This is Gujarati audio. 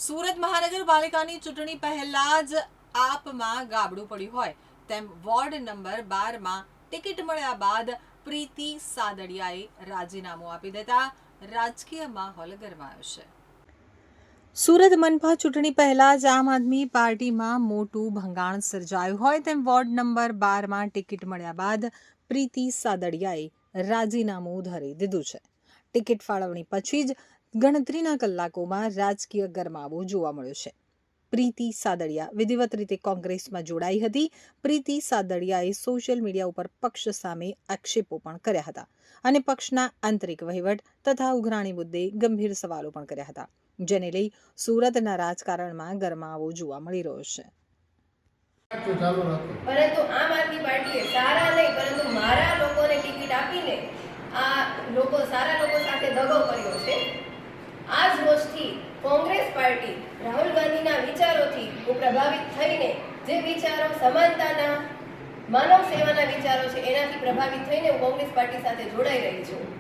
સુરત મહાનગરપાલિકાની ચૂંટણી પહેલા જ આપમાં ગાબડું પડ્યું હોય તેમ વોર્ડ નંબર 12માં ટિકિટ મળ્યા બાદ પ્રીતિ સાદડિયાએ રાજીનામું આપી દેતા રાજકીય માહોલ ગરમાયો છે। સુરત મનપા ચૂંટણી પહેલા જ આમ આદમી પાર્ટીમાં મોટું ભંગાણ સર્જાયું હોય તેમ વોર્ડ નંબર 12માં ટિકિટ મળ્યા બાદ પ્રીતિ સાદડિયાએ રાજીનામું ધરી દીધું છે। ટિકિટ ફાળવણી પછી જ ગણતરીના કલાકોમાં રાજકીય ગરમાવો જોવા મળ્યો છે। પ્રીતિ સાદડિયા વિધિવત રીતે કોંગ્રેસમાં જોડાઈ હતી। પ્રીતિ સાદડિયાએ સોશિયલ મીડિયા ઉપર પક્ષ સામે આક્ષેપો પણ કર્યા હતા અને પક્ષના આંતરિક વહીવટ તથા ઉઘરાણી મુદ્દે ગંભીર સવાલો પણ કર્યા હતા, જેને લઈ સુરતના રાજકારણમાં ગરમાવો જોવા મળી રહ્યો છે। પરંતુ આમ આદમી પાર્ટીએ સારા નહીં પરંતુ મારા લોકોને ટિકિટ આપીને આ સારા લોકો સાથે દગો કર્યો છે। આ જ રોજથી કોંગ્રેસ પાર્ટી રાહુલ ગાંધીના વિચારોથી હું પ્રભાવિત થઈને જે વિચારો સમાનતાના માનવ સેવાના વિચારો છે એનાથી પ્રભાવિત થઈને હું કોંગ્રેસ પાર્ટી સાથે જોડાઈ રહી છું।